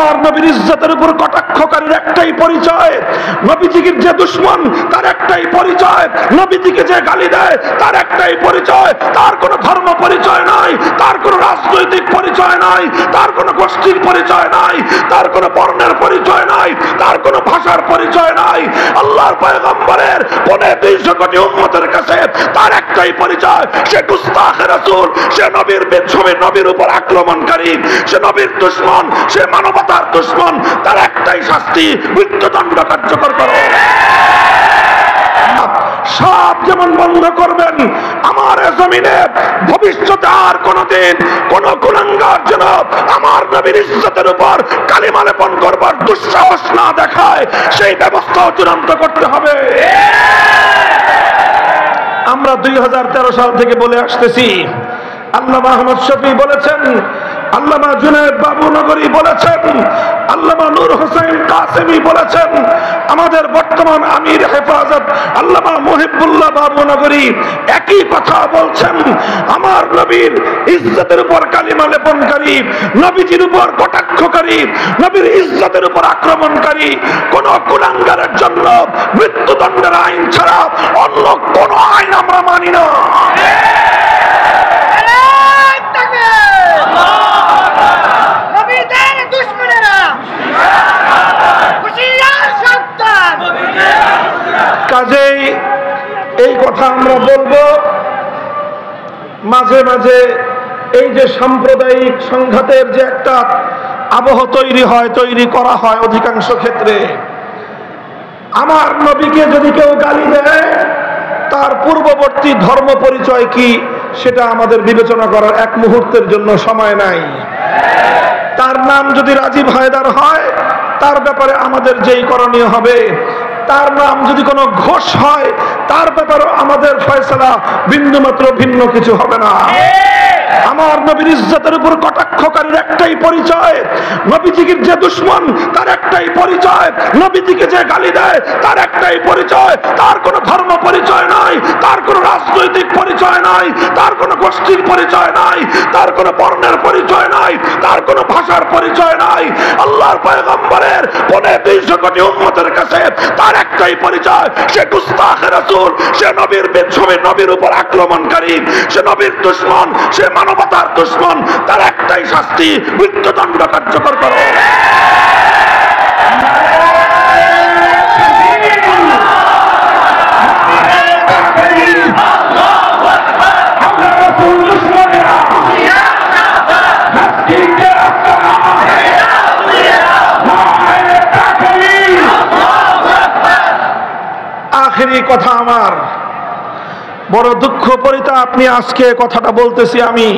আমার নবীর ইজ্জতের উপর কটাক্ষকারীর একটাই পরিচয়, নবীজির যে দুশমন তার একটাই পরিচয়, নবীজিকে যে গালি দেয় তার একটাই পরিচয়। তার কোনো ধর্ম পরিচয় নাই, তার কোনো রাজনৈতিক পরিচয় নাই, তার কোনো গোষ্ঠীর পরিচয় নাই, তার কোনো বর্ণের পরিচয় নাই, তার কোনো ভাষার পরিচয় নাই। আল্লাহর পয়গম্বরের 250 কোটি উম্মতের কাছে তার একটাই পরিচয়, সে গুস্তাখে রাসূল, সে নবীর বিদ্রোহী, নবীর উপর আক্রমণকারী, সে নবীর দুশমন, সে মানবতার দুশমন। তার একটাই শাস্তি, মৃত্যুদণ্ড কার্যকর করো। সব যেমন বন্ধ করবেন, আমার জমিনে ভবিষ্যতে আর কোনদিন কোন কুলাঙ্গার যেন আমার নবীর ইজ্জতের উপর কালিমা লেপন করবার দুঃসাহস না দেখায়, সেই ব্যবস্থা চূড়ান্ত করতে হবে। আমরা 2013 সাল থেকে বলে আসতেছি, আল্লামা আহমদ শফি বলেছেন, আল্লামা জুনায়েদ বাবুনগরী বলেছেন, আল্লামা নূর হোসেন কাসেমি বলেছেন, আমাদের বর্তমান আমির হেফাজত আল্লামা মুহিবুল্লাহ বাবুনগরী একই কথা বলছেন। আমার নবীর ইজ্জতের উপর কালিমা লেপনকারী, নবীজির উপর কটাক্ষকারী, নবীর ইজ্জতের উপর আক্রমণকারী কোন কুলাঙ্গারের জন্য মৃত্যুদণ্ডের আইন ছাড়া অন্য কোন আইন আমরা মানি না। কাজেই এই কথা আমরা বলবো, মাঝে মাঝে এই যে সাম্প্রদায়িক সংঘাতের যে একটা আবহ তৈরি করা হয় অধিকাংশ ক্ষেত্রে, আমার নবীকে যদি কেউ গালি দেয় তার পূর্ববর্তী ধর্ম পরিচয় কি সেটা আমাদের বিবেচনা করার এক মুহূর্তের জন্য সময় নাই। তার নাম যদি রাজীব হায়দার হয়, তার ব্যাপারে আমাদের যেই করণীয় হবে, তার নাম যদি কোনো ঘোষ হয়, তার ব্যাপারে আমাদের ফয়সালা বিন্দুমাত্র ভিন্ন কিছু হবে না। আমার নবীর ইজ্জতের উপর কটাক্ষকারীর একটাই পরিচয়, নবীজির যে দুশমন তার একটাই পরিচয়, নবীজিকে যে গালি দেয় তার একটাই পরিচয়। তার কোনো ধর্ম পরিচয় নাই, তার কোনো রাজনৈতিক পরিচয় নাই, তার কোনো গোষ্ঠীর পরিচয় নাই, তার কোনো বর্ণের পরিচয় নাই, তার কোনো ভাষার পরিচয় নাই। আল্লাহর পয়গম্বরের 250 কোটি উম্মতের কাছে তার একটাই পরিচয়, সে গুস্তাখে রাসূল, সে নবীর বিদ্রোহী, নবীর উপর আক্রমণকারী, সে নবীর দুশমন, সে মানবতার দুশমন। তার একটাই শাস্তি, মৃত্যুদণ্ড কার্যকর করো। আখেরি কথা আমার, বড় দুঃখ পরিতাপ নিয়ে আজকে কথাটা বলতেছি আমি।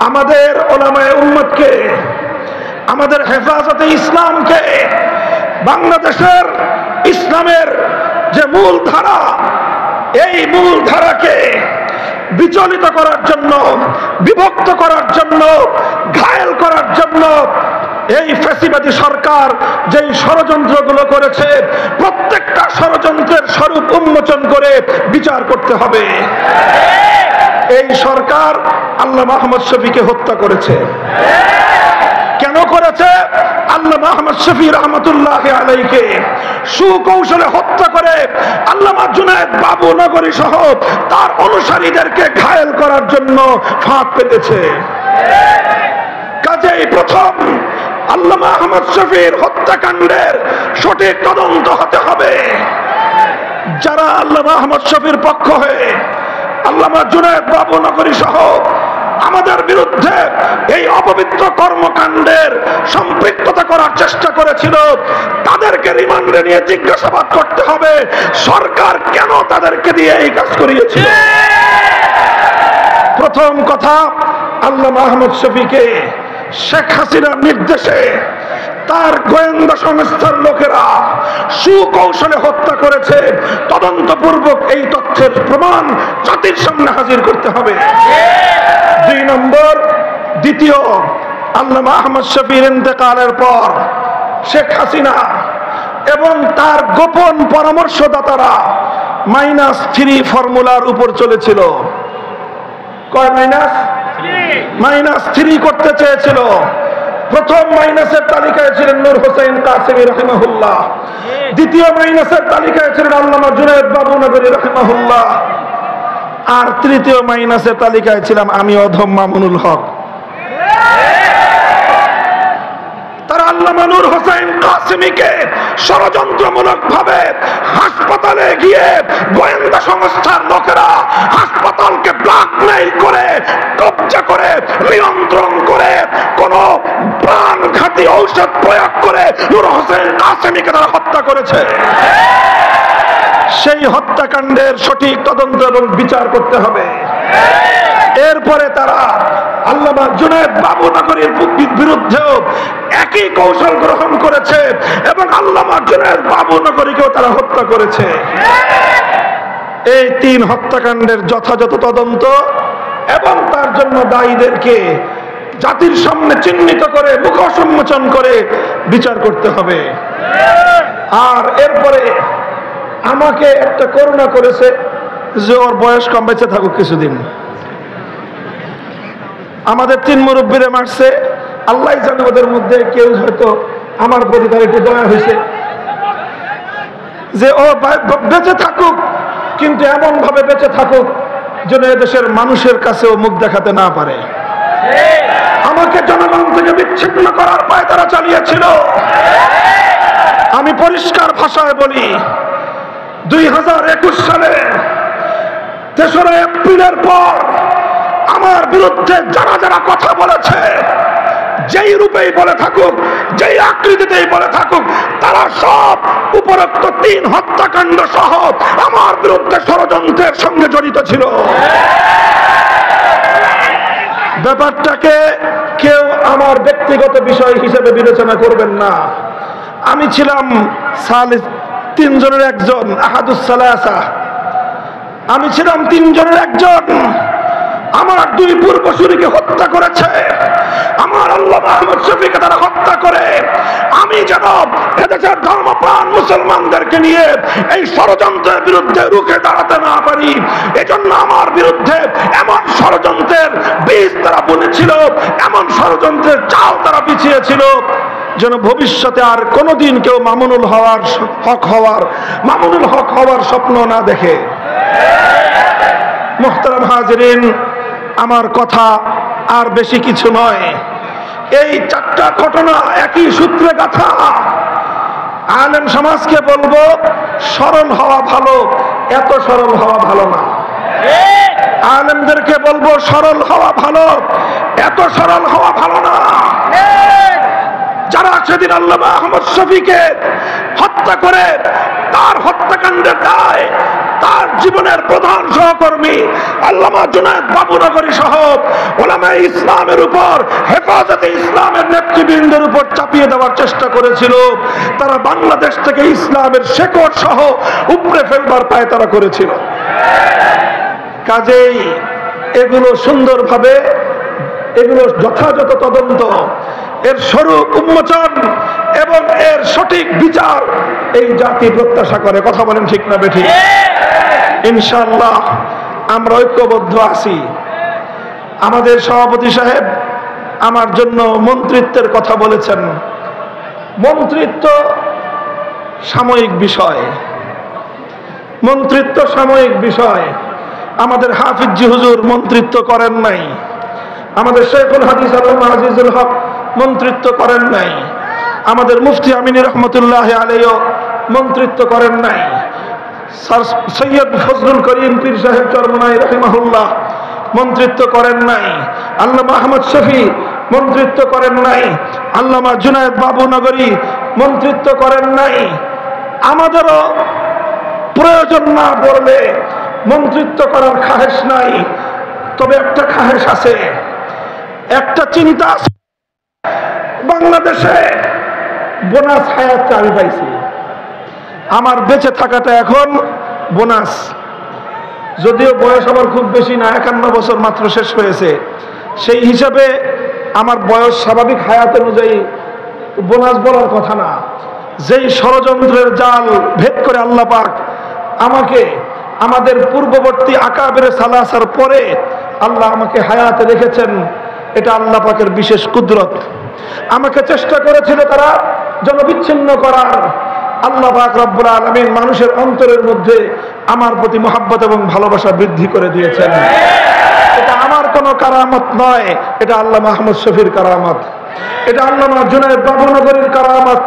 আমাদের উলামায়ে উম্মতকে, আমাদের হেফাজতে ইসলামকে, বাংলাদেশের ইসলামের যে মূল ধারা, এই মূল ধারাকে বিচলিত করার জন্য, বিভক্ত করার জন্য, ঘায়েল করার জন্য এই ফ্যাসিবাদী সরকার যেই ষড়যন্ত্রগুলো করেছে, প্রত্যেকটা ষড়যন্ত্রের স্বরূপ উন্মোচন করে বিচার করতে হবে। এই সরকার আল্লামা আহমদ শফিকে হত্যা করেছে। কেন করেছে? আল্লামা আহমদ শফি রহমতুল্লাহ আলাইহিকে সুকৌশলে হত্যা করে আল্লামা জুনায়েদ বাবুনগরী সহ তার অনুসারীদেরকে ঘায়েল করার জন্য ফাঁদ পেতেছে। কাজেই প্রথম আল্লামা আহমদ শফির হত্যাকাণ্ডের সঠিক তদন্ত হতে হবে। যারা আল্লামা আহমদ শফির পক্ষ হয়ে আল্লামা জুনায়েদ বাবুনগরী সহ আমাদের বিরুদ্ধে এই অপবিত্র কর্মকাণ্ডের সম্পৃক্ততা করার চেষ্টা করেছিল, তাদেরকে রিমান্ডে নিয়ে জিজ্ঞাসাবাদ করতে হবে সরকার কেন তাদেরকে দিয়ে এই কাজ করিয়েছিল। প্রথম কথা, আল্লামা আহমদ শফিকে শেখ হাসিনার নির্দেশে তার গোয়েন্দা সংস্থার লোকেরা সুকৌশলে হত্যা করেছে। তদন্তপূর্বক এই তথ্যের প্রমাণ জাতির সামনে হাজির করতে হবে। 2 নম্বর, দ্বিতীয়, আল্লামা আহমদ শফির ইন্তেকালের পর শেখ হাসিনা এবং তার গোপন পরামর্শদাতারা -3 ফর্মুলার উপর চলেছিল। কয় -3 করতে চেয়েছিল। প্রথম মাইনাসের তালিকায় ছিলেন নূর হোসেন কাসেমী রাহিমাহুল্লাহ, দ্বিতীয় মাইনাসের তালিকায় ছিলেন আল্লামা জুনায়েদ বাবুনগরী রাহিমাহুল্লাহ, আর তৃতীয় মাইনাসের তালিকায় ছিলাম আমি অধম মামুনুল হক। তারা আল্লামা নূর হোসেন কাসেমীকে ষড়যন্ত্রমূলক ভাবে হাসপাতালে গিয়ে গোয়েন্দা সংস্থার লোকেরা হাসপাতালকে ব্ল্যাকমেইল করে, কবজা করে, নিয়ন্ত্রণ করে, কোন প্রাণঘাতী ঔষধ প্রয়োগ করে নূর হোসেন কাসেমীকে তারা হত্যা করেছে। সেই হত্যাকাণ্ডের সঠিক তদন্ত এবং বিচার করতে হবে। এরপরে তারা আল্লামা জুনায়েদ বাবুনগরীর বিরুদ্ধেও একই কৌশল গ্রহণ করেছে এবং আল্লামা জুনায়েদ বাবুনগরীকেও তারা হত্যা করেছে। এই 3 হত্যাকাণ্ডের যথাযথ তদন্ত এবং তার জন্য দায়ীদেরকে জাতির সামনে চিহ্নিত করে মুখ সম্মোচন করে বিচার করতে হবে। আর এরপরে আমাকে একটা করুণা করেছে যে ওর বয়স কম, বেঁচে থাকুক কিছুদিন। আমাদের 3 মুরব্বীরে মারছে, আল্লাহ জানে ওদের মধ্যে কেউ হয়তো আমার প্রতি তার একটু দয়া হয়েছে যে ও বেঁচে থাকুক, কিন্তু এমন ভাবে বেঁচে থাকুক যেন এদেশের মানুষের কাছেও মুখ দেখাতে না পারে। আমাকে জনগণ থেকে বিচ্ছিন্ন করার পায় তারা চালিয়েছিল। আমি পরিষ্কার ভাষায় বলি, 2021 সালে 3রা এপ্রিলের পর আমার বিরুদ্ধে যারা যারা কথা বলেছে, যেই রূপেই বলে থাকুক, যেই আকৃতিতেই বলে থাকুক, তারা সব উপরোক্ত 3 হত্যাকাণ্ড সহ আমার বিরুদ্ধে ষড়যন্ত্রের সঙ্গে জড়িত ছিল। ব্যাপারটাকে কেউ আমার ব্যক্তিগত বিষয় হিসেবে বিবেচনা করবেন না। আমি ছিলাম 3 জনের একজন, আহাদুস সালাসা। আমি ছিলাম 3 জনের একজন। আমার 2 পূর্বসূরীকে হত্যা করেছে, আমার আল্লামা আহমদ শফীকে তারা হত্যা করে আমি যেন এদেশের ধর্মপ্রাণ মুসলমানদেরকে নিয়ে এই ষড়যন্ত্রের বিরুদ্ধে রুখে দাঁড়াতে না পারি, এজন্য আমার বিরুদ্ধে এমন ষড়যন্ত্রের বীজ তারা বুনেছিল, এমন ষড়যন্ত্রের চাল তারা বিছিয়েছিল যেন ভবিষ্যতে আর কোনোদিন কেউ মামুনুল হক হওয়ার স্বপ্ন না দেখে। মুহতারাম হাজিরিন, আমার কথা আর বেশি কিছু নয়। এই 4টা ঘটনা একই সূত্রে গাঁথা। আলেম সমাজকে বলবো, সরল হওয়া ভালো, এত সরল হওয়া ভালো না। আলেমদেরকে বলবো, সরল হওয়া ভালো, এত সরল হওয়া ভালো না। যারা সেদিন আল্লামা আহমদ শফীকে হত্যা করে তার হত্যাকাণ্ডের দায় তার জীবনের প্রধান সহকর্মী আল্লামা জুনায়েদ বাবুনগরী সহ উলামায়ে ইসলামের উপর, হেফাজতে ইসলামের নেতৃবৃন্দের উপর চাপিয়ে দেওয়ার চেষ্টা করেছিল, তারা বাংলাদেশ থেকে ইসলামের শেকড় সহ উপড়ে ফেলবার পায় তারা করেছিল। কাজেই এগুলো সুন্দরভাবে, এগুলো যথাযথ তদন্ত, এর স্বরূপ উন্মোচন এবং এর সঠিক বিচার এই জাতি প্রত্যাশা করে। কথা বলেন ঠিক না বেঠিক? ইনশাআল্লাহ আমরা ঐক্যবদ্ধ আছি। আমাদের সভাপতি সাহেব আমার জন্য মন্ত্রিত্বের কথা বলেছেন। মন্ত্রিত্ব সাময়িক বিষয়, মন্ত্রিত্ব সাময়িক বিষয়। আমাদের হাফিজি হুজুর মন্ত্রিত্ব করেন নাই, আমাদের শেখুল হাদিস আল্লামা আজিজুল হক মন্ত্রিত্ব করেন নাই, আমাদের মুফতি আমিনী রহমতুল্লাহ আলাইহিও মন্ত্রিত্ব করেন নাই, সৈয়দ ফজলুল করিম পীর সাহেব চরমনাই রাহিমাহুল্লাহ মন্ত্রিত্ব করেন নাই, আল্লামা আহমদ শফী মন্ত্রিত্ব করেন নাই, আল্লামা জুনায়েদ বাবুনগরী মন্ত্রিত্ব করেন নাই। আমাদেরও প্রয়োজন না পড়লে মন্ত্রিত্ব করার খাহেশ নাই, তবে একটা খাহেশ আছে, একটা চিন্তা আছে। বাংলাদেশে বোনাস হায়াত আমি পাইছি, আমার বেঁচে থাকাটা এখন বোনাস। যদিও বয়স আমার খুব বেশি না, 51 বছর মাত্র শেষ হয়েছে, সেই হিসাবে আমার বয়স স্বাভাবিক হায়াত অনুযায়ী বোনাস বলার কথা না। যেই ষড়যন্ত্রের জাল ভেদ করে আল্লাহ পাক আমাকে আমাদের পূর্ববর্তী আকাবের সালাসার পরে আল্লাহ আমাকে হায়াতে রেখেছেন, এটা আল্লাহ পাকের বিশেষ কুদরত। আমাকে চেষ্টা করেছিল তারা জনবিচ্ছিন্ন করার। আল্লাহ পাক রব্বুল আলামিন মানুষের অন্তরের মধ্যে আমার প্রতি মহব্বত এবং ভালোবাসা বৃদ্ধি করে দিয়েছেন। এটা আমার কোনো কারামত নয়, এটা আল্লাহ মাহমুদ শফির কারামত, এটা আল্লামা জুনায়েদ বাবুনগরীর কারামত,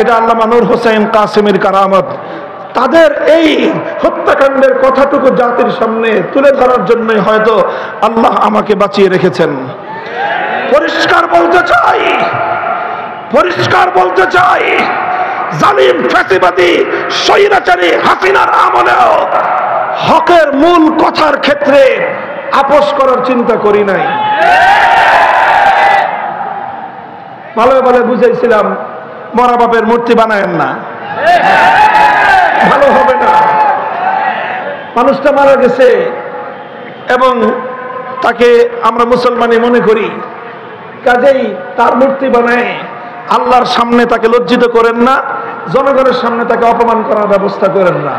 এটা আল্লামা নূর হোসেন কাসিমের কারামত। তাদের এই হত্যাকাণ্ডের কথাটুকু জাতির সামনে তুলে ধরার জন্যই হয়তো আল্লাহ আমাকে বাঁচিয়ে রেখেছেন। পরিষ্কার বলতে চাই, জালিম ফ্যাসিবাদী স্বৈরাচারী হাসিনার আমলেও হকের মূল কথার ক্ষেত্রে আপোষ করার চিন্তা করি নাই। ভালো ভালো বুঝাইছিলাম, মরা বাপের মূর্তি বানায়েন না, ভালো হবে না। মানুষটা মারা গেছে এবং তাকে আমরা মুসলমানই মনে করি, কাজেই তার মূর্তি বানায় আল্লাহর সামনে তাকে লজ্জিত করেন না, জনগণের সামনে তাকে অপমান করার ব্যবস্থা করেন না।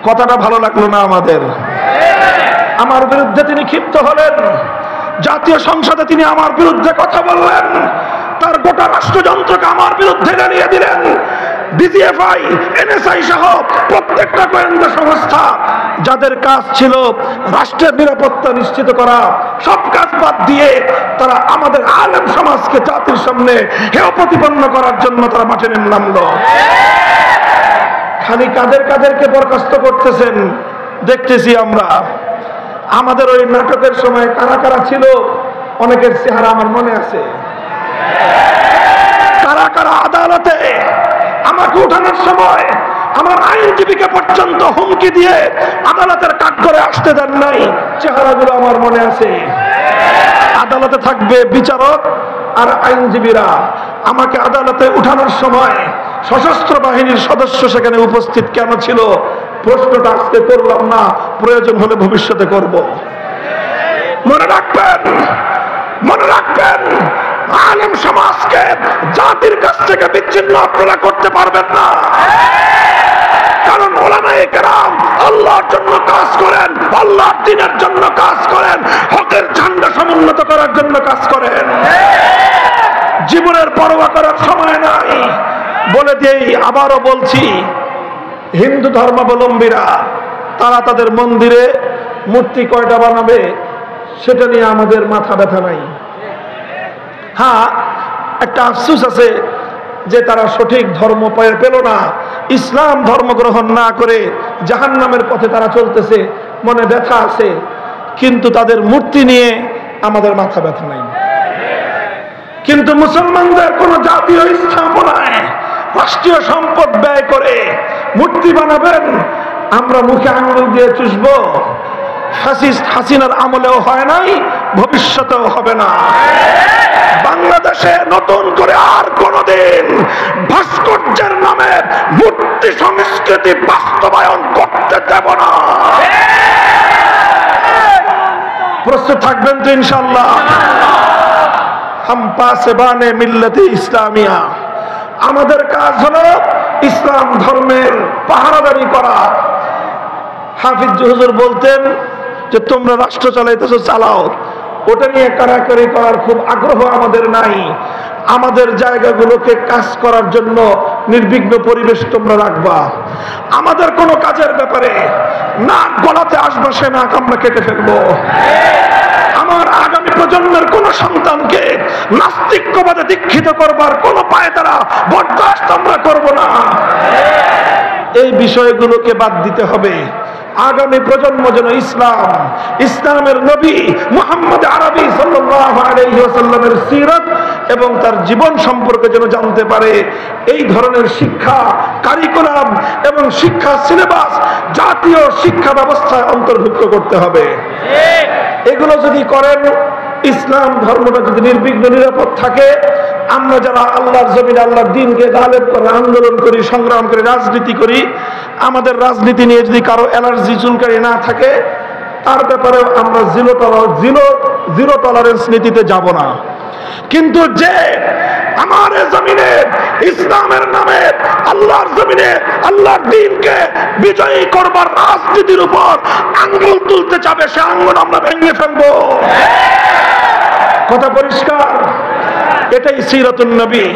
কথাটা ভালো লাগলো না আমাদের। আমার বিরুদ্ধে তিনি ক্ষিপ্ত হলেন, জাতীয় সংসদে তিনি আমার বিরুদ্ধে কথা বললেন, তার গোটা রাষ্ট্রযন্ত্রকে আমার বিরুদ্ধে জ্বালিয়ে দিলেন। ডিজিএফআই, এনএসআই সহ প্রত্যেকটা গোয়েন্দা সংস্থা যাদের কাজ ছিল রাষ্ট্রের নিরাপত্তা নিশ্চিত করা, সব কাজ বাদ দিয়ে তারা আমাদের আলেম সমাজকে জাতির সামনে হেয় প্রতিপন্ন করার জন্য তারা মাঠে নামলো। খালি কাদেরকে বরখাস্ত করতেছেন দেখতেছি আমরা। আমাদের ওই নাটকের সময় কারা কারা ছিল অনেকের চেহারা আমার মনে আছে। কারা কারা আদালতে আমাকে উঠানোর সময় আমার আইনজীবীকে পর্যন্ত হুমকি দিয়ে আদালতের কাঠগড়ে আসতে দেন নাই, চেহারাগুলো আমার মনে আছে। আদালতে থাকবে বিচারক আর আইনজীবীরা। আমাকে আদালতে উঠানোর সময় সশস্ত্র বাহিনীর সদস্য সেখানে উপস্থিত কেন ছিল প্রশ্নটা আজকে করলাম না, প্রয়োজন হলে ভবিষ্যতে করব। মনে রাখবেন আলেম সমাজকে জাতির কাছ থেকে বিচ্ছিন্ন আপনারা করতে পারবেন না। কারণ ওলামায়ে কেরাম আল্লাহর জন্য কাজ করেন, আল্লাহর দ্বীনের জন্য কাজ করেন, হকের ঝান্ডা সমুন্নত করার জন্য কাজ করেন। জীবনের পরোয়া করার সময় নাই। বলে দিই, আবারও বলছি, হিন্দু ধর্মাবলম্বীরা তারা তাদের মন্দিরে মূর্তি কয়টা বানাবে সেটা নিয়ে আমাদের মাথা ব্যথা নাই। হ্যাঁ, একটা আফসোস আছে যে তারা সঠিক ধর্ম পেল না, ইসলাম ধর্ম গ্রহণ না করে জাহান্নামের পথে তারা চলতেছে, মনে ব্যথা আছে। কিন্তু তাদের মূর্তি নিয়ে আমাদের মাথা ব্যথা নাই। কিন্তু মুসলমানদের কোন জাতীয় স্থাপনায় রাষ্ট্রীয় সম্পদ ব্যয় করে মূর্তি বানাবেন, আমরা মুখে আঙুল দিয়ে চুষবো। ফ্যাসিস্ট হাসিনার আমলেও হয় নাই, ভবিষ্যতেও হবে না। বাংলাদেশে নতুন করে আর কোনদিন ভাস্কর্যের নামে মূর্তি সংস্কৃতি বাস্তবায়ন করতে দেব না। প্রস্তুত থাকবেন তো ইনশাআল্লাহ? হাম পাসবানে মিল্লাতে ইসলামিয়া, আমাদের কাজ হলো ইসলাম ধর্মের পাহারাদারি করা। হাফিজ হুজুর বলতেন যে তোমরা রাষ্ট্র চালাইতেছো, চালাও, ওটা নিয়ে কারাকারি করার খুব আগ্রহ আমাদের নাই। আমাদের জায়গাগুলোকে কাজ করার জন্য নির্বিঘ্ন পরিবেশ তোমরা রাখবা। আমাদের কোনো কাজের ব্যাপারে নাক গলাতে আসবে সে নাক আমরা কেটে ফেলবো। আমার আগামী প্রজন্মের কোন সন্তানকে নাস্তিক্যবাদে দীক্ষিত করবার কোন পায়তারা বরদাস্ত আমরা করব না। এই বিষয়গুলোকে বাদ দিতে হবে। আগামী প্রজন্ম যেন ইসলামের নবী মুহাম্মদ আরবি সাল্লাল্লাহু আলাইহি ওয়াসাল্লামের সিরাত এবং তার জীবন সম্পর্কে যেন জানতে পারে। এই ধরনের শিক্ষা কারিকুলাম এবং শিক্ষা সিলেবাস জাতীয় শিক্ষা ব্যবস্থায় অন্তর্ভুক্ত করতে হবে। এগুলো যদি করেন, ইসলাম ধর্মটা যদি নির্বিঘ্ন নিরাপদ থাকে, আমরা যারা আল্লাহর জমিনে আল্লাহর দ্বীনকে গালেব করে আন্দোলন করি, সংগ্রাম করি, রাজনীতি করি, আমাদের রাজনীতি নিয়ে যদি কারো অ্যালার্জি চুলকারি না থাকে, তার ব্যাপারে আমরা জিরো টলারেন্স নীতিতে যাব না। কিন্তু যে আমার জমিনে ইসলামের নামে আল্লাহর জমিনে আল্লাহর দ্বীনকে বিজয়ী করবার রাজনীতির উপর আঙ্গুল তুলতে চাবে, সে আঙ্গুল আমরা ভেঙে ফেলবো। কথা পরিষ্কার? এটাই সিরাতুন নবী,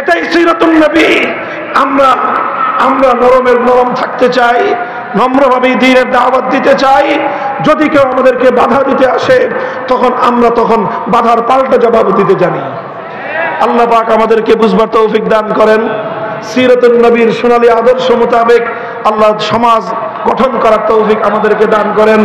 এটাই সিরাতুন নবী। আমরা আমরা নরমের নরম থাকতে চাই, নম্রভাবে দ্বীনের দাওয়াত দিতে চাই। যদি কেউ আমাদেরকে বাধা দিতে আসে তখন আমরা বাধার পাল্টা জবাব দিতে জানি। আল্লাহ পাক আমাদেরকে বুঝবার তৌফিক দান করেন। সিরাতুন নবীর সোনালী আদর্শ মোতাবেক আল্লাহ সমাজ গঠন করার তৌফিক আমাদেরকে দান করেন।